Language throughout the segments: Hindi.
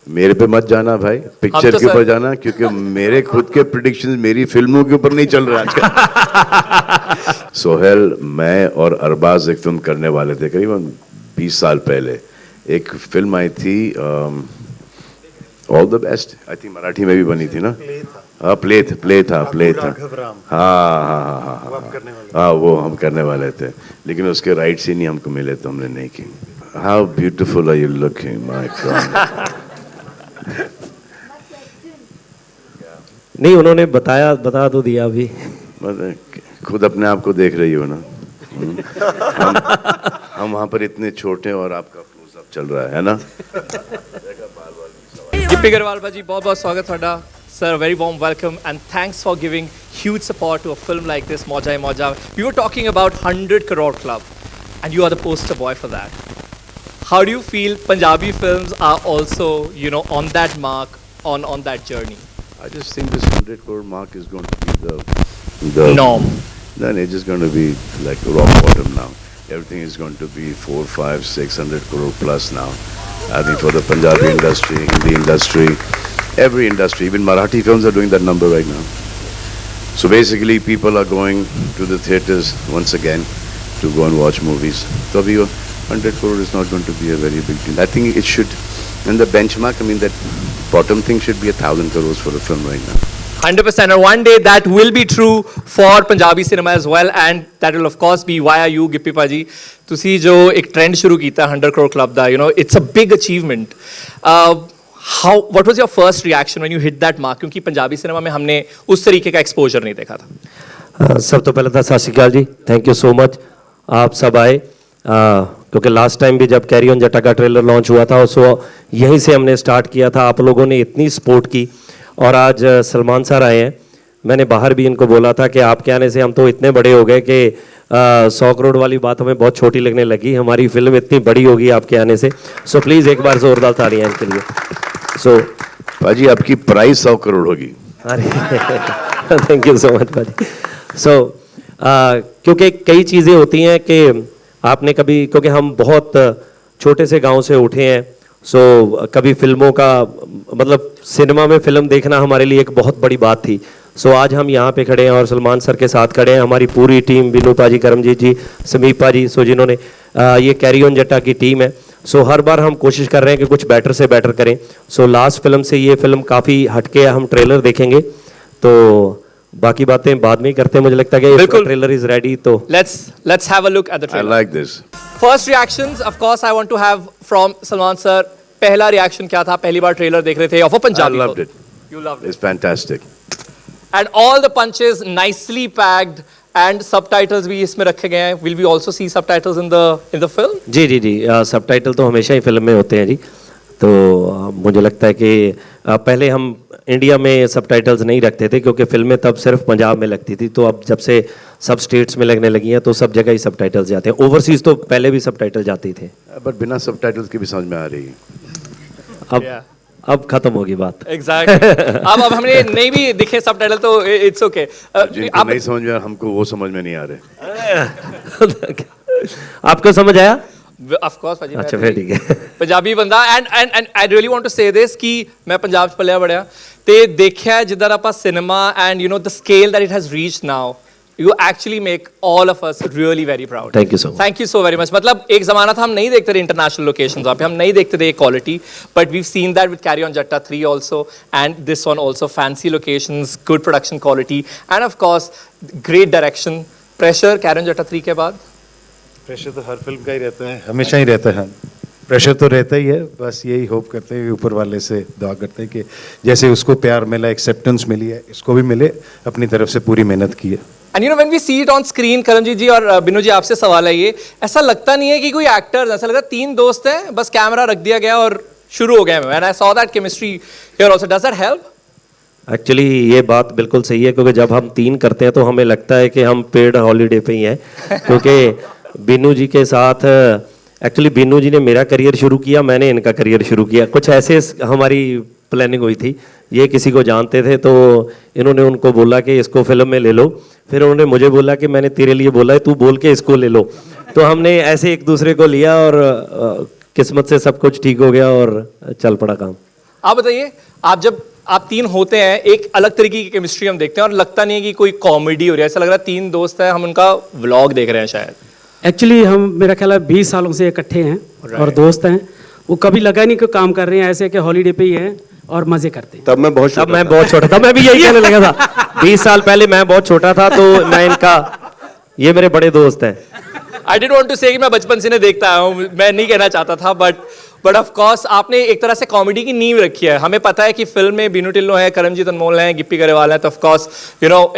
मेरे पे मत जाना भाई, पिक्चर के ऊपर जाना, क्योंकि मेरे खुद के प्रिडिक्शंस मेरी फिल्मों के ऊपर नहीं चल रहा आजकल। सोहेल, मैं और अरबाज एक फिल्म करने वाले थे करीबन 20 साल पहले। एक फिल्म आई थी all the best, I think Marathi में भी बनी थी ना। हाँ, प्ले था। हाँ, वो हम करने वाले थे, लेकिन उसके राइट्स ही नहीं हमको मिले तो हमने नहीं की। How beautiful are you looking, my god. नहीं, उन्होंने बता तो दिया अभी। खुद अपने आप को देख रही हो ना। हम वहाँ पर इतने छोटे और आपका क्लोजअप चल रहा है ना। गिप्पी गरवाल भाजी, बहुत बहुत स्वागत ਤੁਹਾਡਾ। Sir, a very warm welcome and thanks for giving huge support to a film like this, Mauja Mauja. We were talking about 100 Crore Club and you are the poster boy for that. How do you feel Punjabi films are also, on that mark, on that journey? I just think this 100 crore mark is going to be the norm. Then it's just going to be like rock bottom now. Everything is going to be 400, 500, 600 crore plus now. I think for the Punjabi industry, Hindi industry, every industry, even Marathi films are doing that number right now. So basically people are going to the theatres once again to go and watch movies. So 100 crore is not going to be a very big deal. I think it should, in the benchmark, I mean that bottom thing should be 1,000 crores for a film right now. 100%, and one day that will be true for Punjabi cinema as well, and that will of course be via you, Gippy Paji. ਤੁਸੀਂ ਜੋ ਇੱਕ trend ਸ਼ੁਰੂ ਕੀਤਾ 100 crore club the, it's a big achievement. What was your first reaction when you hit that mark? क्योंकि पंजाबी सिनेमा में हमने उस तरीके का एक्सपोजर नहीं देखा था। सब तो पहले तो सत श्री अकाल जी, थैंक यू सो मच, आप सब आए। क्योंकि लास्ट टाइम भी जब कैरी ऑन जट्टा का ट्रेलर लॉन्च हुआ था, सो यहीं से हमने स्टार्ट किया था। आप लोगों ने इतनी सपोर्ट की, और आज सलमान सर आए हैं। मैंने बाहर भी इनको बोला था कि आपके आने से हम तो इतने बड़े हो गए कि 100 करोड़ वाली बात हमें बहुत छोटी लगने लगी, हमारी फिल्म इतनी बड़ी होगी आपके आने से। सो प्लीज़ एक बार जोरदार तालियां इनके लिए। सो पाजी, आपकी प्राइस 100 करोड़ होगी। अरे थैंक यू सो मच पाजी। सो क्योंकि कई चीज़ें होती हैं कि आपने कभी, क्योंकि हम बहुत छोटे से गांव से उठे हैं, सो कभी फिल्मों का मतलब सिनेमा में फिल्म देखना हमारे लिए एक बहुत बड़ी बात थी। सो आज हम यहाँ पे खड़े हैं और सलमान सर के साथ खड़े हैं, हमारी पूरी टीम, बिनू पाजी, करमजीत जी, समीप पाजी, सो जिन्होंने ये कैरी ऑन जट्टा की टीम है। सो हर बार हम कोशिश कर रहे हैं कि कुछ बेटर से बेटर करें। सो लास्ट फिल्म से ये फिल्म काफ़ी हटके है, हम ट्रेलर देखेंगे तो बाकी बातें बाद में ही करते हैं। मुझे लगता है कि ट्रेलर इज रेडी, तो let's have a look at the trailer. I like this. First reactions, of course, I want to have from Salman sir. पहला रिएक्शन क्या था? पहली बार ट्रेलर देख रहे थे of a Punjabi film. I loved it. You loved it. It's fantastic. And all the punches nicely packed and subtitles भी इसमें रखे गए हैं. Will we also see subtitles in the film? जी, सबटाइटल तो हमेशा ही फिल्म में होते हैं जी। तो मुझे लगता है कि पहले हम इंडिया में सबटाइटल्स नहीं रखते थे, क्योंकि फिल्में तब सिर्फ पंजाब में लगती थी। तो अब जब से सब स्टेट्स में लगने लगी हैं तो सब जगह ही सबटाइटल्स जाते हैं। ओवरसीज तो पहले भी सबटाइटल जाते ही थे, बट बिना सबटाइटल्स के भी समझ में आ रही है। अब खत्म होगी बात। Exactly. अब हमने नहीं भी दिखे सबटाइटल तो इट्स ओके। आप नहीं समझ में, हमको वो समझ में नहीं आ रहे। आपको समझ आया? Of course, भाजी। अच्छा, फिर ठीक है। पंजाबी बंदा and I really want to say this कि मैं पंजाब च पलिया बड़िया ते देखिया जिधर ਆਪਾਂ cinema and the scale that it has reached now, you actually make all of us really very proud. Thank you so much. Thank you so very much. मतलब एक ज़माना था हम नहीं देखते थे इंटरनेशनल लोकेशंस वहाँ पे, हम नहीं देखते थे quality, but we've seen that with Carry On Jatta 3 also, and this one also, fancy locations, good production quality, and of course great direction. Pressure Carry On Jatta 3 के बाद? प्रेशर तो हर फिल्म का ही रहता है, हमेशा ही रहता है। प्रेशर तो रहता ही है, बस यही होप करते हैं, ऊपर वाले से दुआ करते हैं कि जैसे उसको प्यार मिला, एक्सेप्टेंस मिली है, इसको भी मिले। अपनी तरफ से पूरी मेहनत की है। And when we see it on screen, Karamjit जी और बिनू जी, आपसे सवाल है ये, ऐसा लगता नहीं है कि कोई एक्टर्स, ऐसा लगता है तीन दोस्त हैं, बस कैमरा रख दिया गया और शुरू हो गए। And I saw that chemistry here also. Does that help? Actually ये बात बिल्कुल सही है, क्योंकि जब हम तीन करते हैं तो हमें लगता है कि हम पेड हॉलीडे पे ही हैं। क्योंकि बिनू जी के साथ, एक्चुअली बिनू जी ने मेरा करियर शुरू किया, मैंने इनका करियर शुरू किया। कुछ ऐसे हमारी प्लानिंग हुई थी, ये किसी को जानते थे तो इन्होंने उनको बोला कि इसको फिल्म में ले लो, फिर उन्होंने मुझे बोला कि मैंने तेरे लिए बोला है, तू बोल के इसको ले लो। तो हमने ऐसे एक दूसरे को लिया और किस्मत से सब कुछ ठीक हो गया और चल पड़ा काम। आप बताइए, आप तीन होते हैं, एक अलग तरीके की केमिस्ट्री हम देखते हैं और लगता नहीं है कि कोई कॉमेडी हो रही है, ऐसा लग रहा है तीन दोस्त हैं, हम उनका व्लॉग देख रहे हैं शायद। एक्चुअली हम मेरा ख्याल है 20 सालों से इकट्ठे हैं और दोस्त हैं। वो कभी लगा नहीं कि काम कर रहे हैं ऐसे कि हॉलीडे पे ही हैं और मजे करते हैं। तब मैं बहुत छोटा था, मैं भी यही कहने लगा था 20 साल पहले मैं बहुत छोटा था, तो मैं इनका, ये मेरे बड़े दोस्त हैं। आई डिडंट वांट टू से कि मैं बचपन से इन्हें देखता आया हूँ, मैं नहीं कहना चाहता था, बट ऑफ कोर्स आपने एक तरह से कॉमेडी की नींव रखी है। हमें पता है कि फिल्म में बीनू टिल्लो है, करमजीत अनमोल है, गिप्पी गरेवाल है, तो ऑफ कोर्स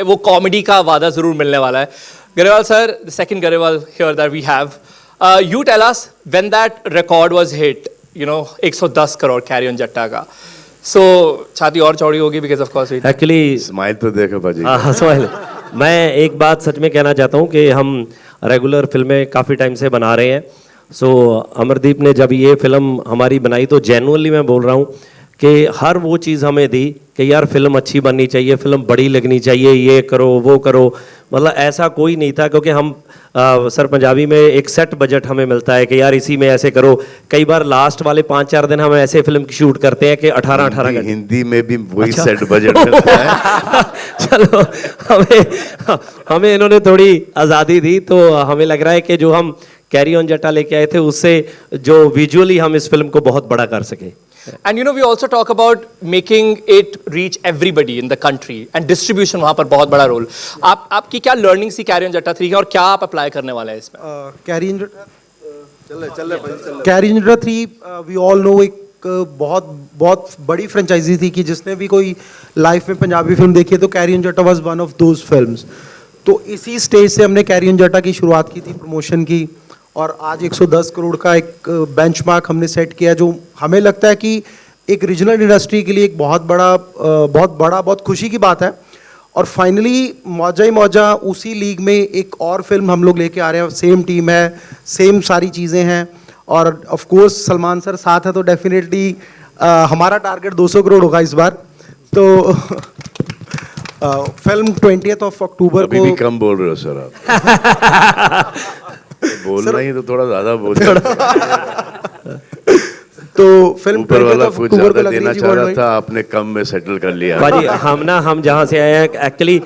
वो कॉमेडी का वादा जरूर मिलने वाला है। Grewal sir, the second Grewal here that we have, you tell us when that record was hit, 110 crore carry on Jatta का, सो छाती और चौड़ी होगी because of course actually smile तो देखो बाजी। हाँ स्माइल। मैं एक बात सच में कहना चाहता हूँ कि हम रेगुलर फिल्में काफ़ी टाइम से बना रहे हैं। सो अमरदीप ने जब ये फिल्म हमारी बनाई तो जेन्युइनली मैं बोल रहा हूँ कि हर वो चीज़ हमें दी कि यार फिल्म अच्छी बननी चाहिए, फिल्म बड़ी लगनी चाहिए, ये करो वो करो, मतलब ऐसा कोई नहीं था। क्योंकि हम सर पंजाबी में एक सेट बजट हमें मिलता है कि यार इसी में ऐसे करो। कई बार लास्ट वाले 5-4 दिन हम ऐसे फिल्म की शूट करते हैं कि 18-18 घंटे। हिंदी में भी वही सेट बजट मिलता है। चलो हमें इन्होंने थोड़ी आज़ादी दी, तो हमें लग रहा है कि जो हम कैरी ऑन जट्टा लेके आए थे उससे जो विजुअली हम इस फिल्म को बहुत बड़ा कर सके। And we also talk about making it reach everybody in the country and distribution, वहाँ पर बहुत बड़ा रोल। आपकी क्या learning सी कैरी ऑन जट्टा 3 की और क्या आप अप्लाई करने वाले हैं इसमें? कैरी ऑन जट्टा 3 वी ऑल नो एक बहुत बड़ी फ्रेंचाइजी थी कि जिसने भी कोई लाइफ में पंजाबी फिल्म देखी है तो कैरी ऑन जट्टा was one of those films. तो इसी स्टेज से हमने कैरी ऑन जट्टा की शुरुआत की थी, प्रमोशन की, और आज 110 करोड़ का एक बेंचमार्क हमने सेट किया जो हमें लगता है कि एक रीजनल इंडस्ट्री के लिए एक बहुत खुशी की बात है। और फाइनली मौजा ही मौजा उसी लीग में एक और फिल्म हम लोग लेके आ रहे हैं, सेम टीम है, सेम सारी चीज़ें हैं, और ऑफ कोर्स सलमान सर साथ है, तो डेफिनेटली हमारा टारगेट 200 करोड़ होगा इस बार। तो फिल्म 20 अक्टूबर अभी को भी कम बोल रहे हो सर आप। बोलना ही तो थोड़ा ज्यादा बोल रहे हो। तो फिल्म ऊपर वाला कुछ अक्टूबर को ज्यादा लग देना रही थी चाह रहा worldwide। था, आपने कम में सेटल कर लिया। भाजी हम जहाँ से आए हैं एक्चुअली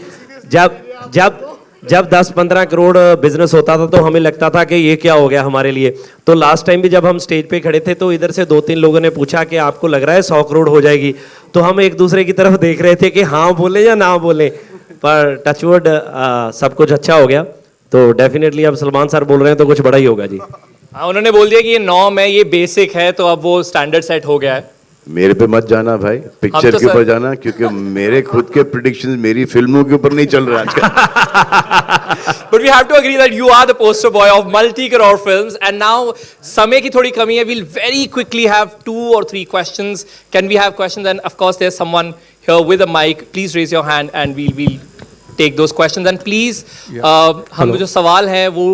जब 10-15 करोड़ बिजनेस होता था तो हमें लगता था कि ये क्या हो गया हमारे लिए। तो लास्ट टाइम भी जब हम स्टेज पे खड़े थे तो इधर से 2-3 लोगों ने पूछा कि आपको लग रहा है 100 करोड़ हो जाएगी, तो हम एक दूसरे की तरफ देख रहे थे कि हाँ बोले या ना बोले, पर टचवुड सब कुछ अच्छा हो गया। तो डेफिनेटली अब सलमान सर बोल रहे हैं तो कुछ बड़ा ही होगा जी। हाँ, उन्होंने बोल दिया कि ये नॉर्म है, ये बेसिक है, तो अब वो स्टैंडर्ड सेट हो गया है। मेरे पे मत जाना भाई, पिक्चर तो के ऊपर सर- जाना, क्योंकि मेरे खुद के प्रिडिक्शंस मेरी फिल्मों के ऊपर नहीं चल रहा आजकल। But we have to agree that you are the poster boy of multi-crore films, and now समय की थोड़ी कमी है, we'll very quickly have 2 or 3 questions. Can we have questions? And of course there's someone here with a mic. Please raise your hand and we'll take those questions. And please, हम जो सवाल हैं वो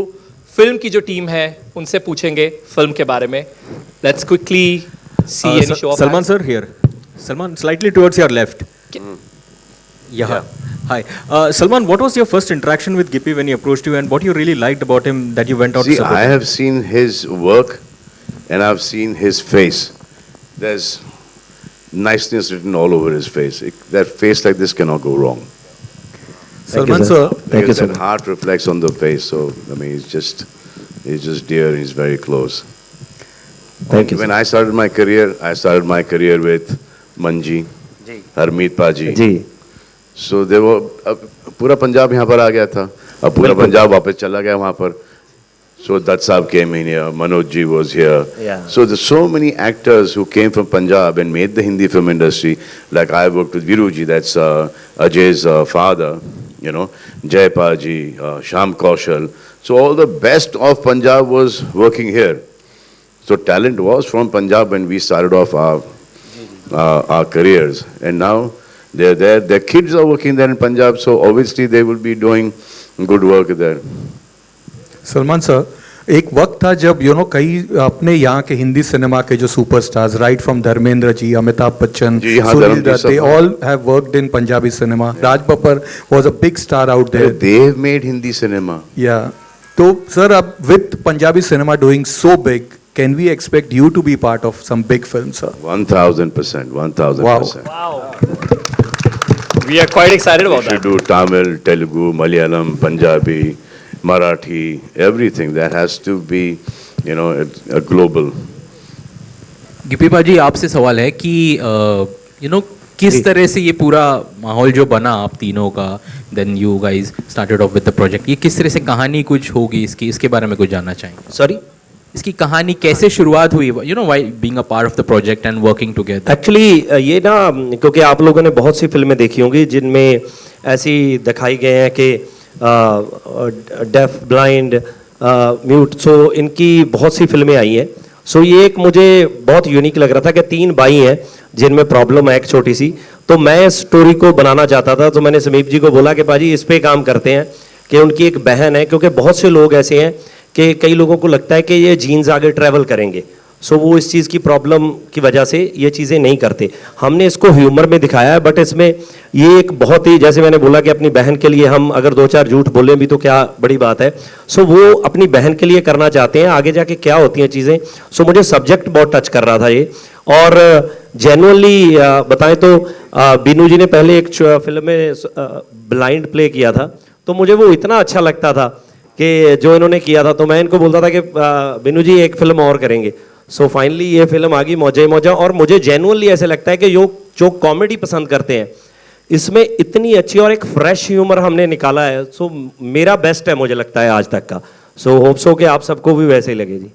फिल्म की जो टीम है उनसे पूछेंगे फिल्म के बारे में। Let's quickly see any show of Salman hands. sir here. Salman, slightly towards your left. Yeah. Hi. Salman, what was your first interaction with Gippy when he approached you, and what you really liked about him that you went out See, to support I him? have seen his work and I've seen his face. There's niceness written all over his face. That face like this cannot go wrong. Salman you, sir. sir. Thank you Because so that much. heart reflects on the face. So I mean, he's just dear. He's very close. Thank you, When sir. I started my career with Manji, Harmeet Paji. Ji So they were पूरा पंजाब यहाँ पर आ गया था, अब पूरा पंजाब वापस चला गया वहाँ पर. So Dutt Saab came in here, Manoj ji was here. Yeah. So there's so many actors who came from Punjab and made the Hindi film industry. Like I worked with Viru ji, that's Ajay's father, you know, Jaypal ji, Sham Kaushal. So all the best of Punjab was working here. So talent was from Punjab when we started off our careers, and now they're there. Their kids are working there in Punjab, so obviously they will be doing good work there. Salman sir, एक वक्त था जब कई अपने यहाँ के हिंदी सिनेमा के जो superstars, right from Dharmendra ji, Amitabh Bachchan, जी, हाँ, सुनील धर्म जी दत्त, सब they हैं। all have worked in Punjabi cinema. Raj Babbar was a big star out there. They've made Hindi cinema. Yeah. तो सर अब with Punjabi cinema doing so big, can we expect you to be part of some big films, sir? 1000%, 1000%. We are quite excited about We should that. do Tamil, Telugu, Malayalam, Punjabi, Marathi, everything. That has to be, you know, a global. Gippy पाजी आपसे सवाल है कि यू नो किस तरह से ये पूरा माहौल जो बना आप तीनों का, then you guys started off with the project, ये किस तरह से कहानी कुछ होगी इसकी, इसके बारे में कुछ जानना चाहेंगे? सॉरी, इसकी कहानी कैसे शुरुआत हुई, you know, while being a part of the project and working together? Actually ये ना, क्योंकि आप लोगों ने बहुत सी फिल्में देखी होंगी जिनमें ऐसी दिखाई गए हैं कि डेफ, ब्लाइंड, म्यूट, सो इनकी बहुत सी फिल्में आई हैं. सो ये एक मुझे बहुत यूनिक लग रहा था कि 3 भाई हैं जिनमें प्रॉब्लम है एक छोटी सी. तो मैं इस स्टोरी को बनाना चाहता था, तो मैंने समीप जी को बोला कि पाजी इस पे काम करते हैं कि उनकी एक बहन है, क्योंकि बहुत से लोग ऐसे हैं कि कई लोगों को लगता है कि ये जीन्स आगे ट्रैवल करेंगे, सो वो इस चीज़ की प्रॉब्लम की वजह से ये चीज़ें नहीं करते. हमने इसको ह्यूमर में दिखाया है, बट इसमें ये एक बहुत ही, जैसे मैंने बोला कि अपनी बहन के लिए हम अगर 2-4 झूठ बोलें भी तो क्या बड़ी बात है. सो वो अपनी बहन के लिए करना चाहते हैं, आगे जाके क्या होती हैं चीज़ें. सो मुझे सब्जेक्ट बहुत टच कर रहा था ये. और जेन्युइनली बताएं तो बीनू जी ने पहले एक फिल्म में ब्लाइंड प्ले किया था, तो मुझे वो इतना अच्छा लगता था कि जो इन्होंने किया था, तो मैं इनको बोलता था कि बीनू जी एक फिल्म और करेंगे. सो फाइनली ये फिल्म आ गई मौजा ही मौजा. और मुझे जेन्युइनली ऐसे लगता है कि जो कॉमेडी पसंद करते हैं, इसमें इतनी अच्छी और एक फ्रेश ह्यूमर हमने निकाला है. सो मेरा बेस्ट है मुझे लगता है आज तक का. सो होप सो कि आप सबको भी वैसे ही लगे जी.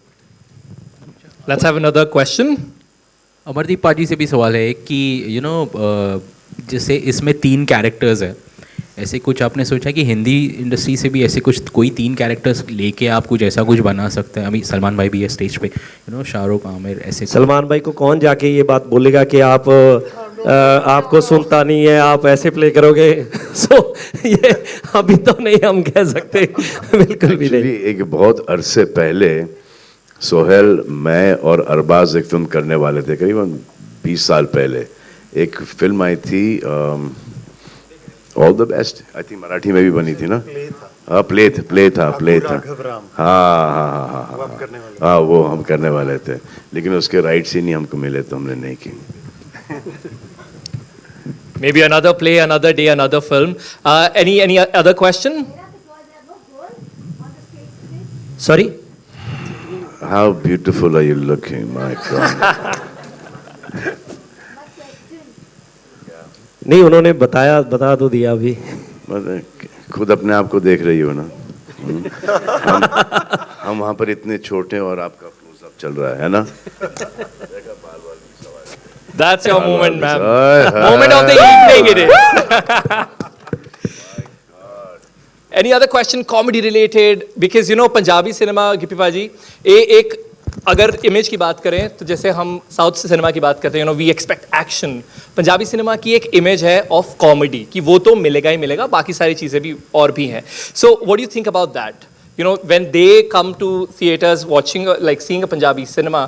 Let's have another question. Amardeep पाजी से भी सवाल है कि यू नो जैसे इसमें 3 कैरेक्टर्स है, ऐसे कुछ आपने सोचा कि हिंदी इंडस्ट्री से भी ऐसे कुछ कोई 3 कैरेक्टर्स लेके आप कुछ ऐसा कुछ बना सकते हैं? अभी सलमान भाई भी है स्टेज पे, यू नो, शाहरुख, आमिर, ऐसे. सलमान भाई को कौन जाके ये बात बोलेगा कि आप आपको सुनता नहीं है, आप ऐसे प्ले करोगे. सो ये अभी तो नहीं हम कह सकते. बिल्कुल भी नहीं. Actually, एक बहुत अरसे पहले सोहेल, मैं और अरबाज एक फिल्म करने वाले थे, करीबन 20 साल पहले. एक फिल्म आई थी all the best, I think Marathi में भी बनी थी ना. हाँ, प्ले था. हाँ, वो हम करने वाले थे, लेकिन उसके राइट्स ही नहीं हमको मिले, तो हमने नहीं की. Maybe another play, another day, another film. Any other question? Sorry, How beautiful are you looking, my God. नहीं उन्होंने बता तो दिया अभी. मतलब खुद अपने आप को देख रही हो ना. हम वहाँ पर इतने छोटे हैं और आपका क्लोजअप चल रहा है ना. That's your moment, ma'am. Hi. Moment of the evening it is. Any other question comedy related? Because you know Punjabi cinema, Gippy पाजी, एक अगर इमेज की बात करें तो जैसे हम साउथ सिनेमा की बात करते हैं, you know, we expect action. Punjabi cinema की एक इमेज है ऑफ कॉमेडी कि वो तो मिलेगा ही मिलेगा, बाकी सारी चीज़ें भी और भी हैं. So what do you think about that? You know, when they come to theaters watching, like seeing a Punjabi cinema,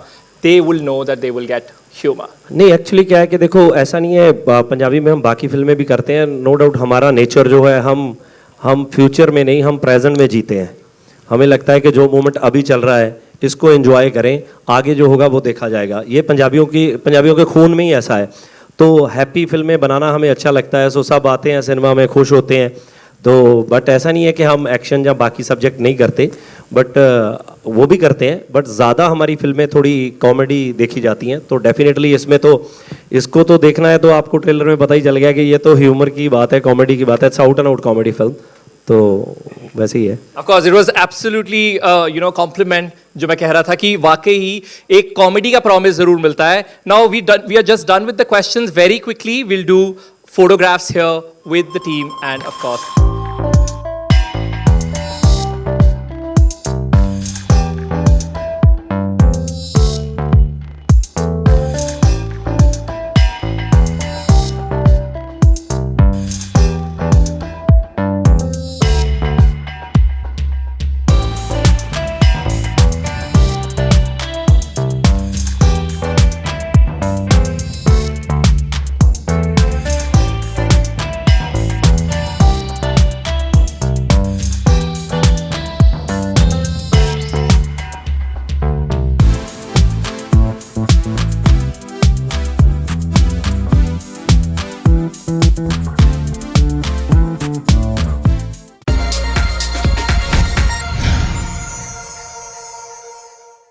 they will know that they will get humor. नहीं एक्चुअली क्या है कि देखो ऐसा नहीं है, पंजाबी में हम बाकी फिल्में भी करते हैं, नो डाउट. हमारा नेचर जो है, हम फ्यूचर में नहीं, हम प्रेजेंट में जीते हैं. हमें लगता है कि जो मोमेंट अभी चल रहा है इसको एंजॉय करें, आगे जो होगा वो देखा जाएगा. ये पंजाबियों के खून में ही ऐसा है. तो हैप्पी फिल्में बनाना हमें अच्छा लगता है. सो सब आते हैं सिनेमा में, खुश होते हैं. तो बट ऐसा नहीं है कि हम एक्शन या बाकी सब्जेक्ट नहीं करते, बट वो भी करते हैं, बट ज़्यादा हमारी फिल्में थोड़ी कॉमेडी देखी जाती हैं. तो डेफिनेटली इसको तो देखना है, तो आपको ट्रेलर में पता ही चल गया कि ये तो ह्यूमर की बात है, कॉमेडी की बात है. It's out and out comedy film. तो वैसे ही है. Of course, it was absolutely compliment जो मैं कह रहा था कि वाकई ही एक कॉमेडी का प्रॉमिस जरूर मिलता है. Now we are just done with the questions. Very quickly we'll do photographs here with the team and of course है।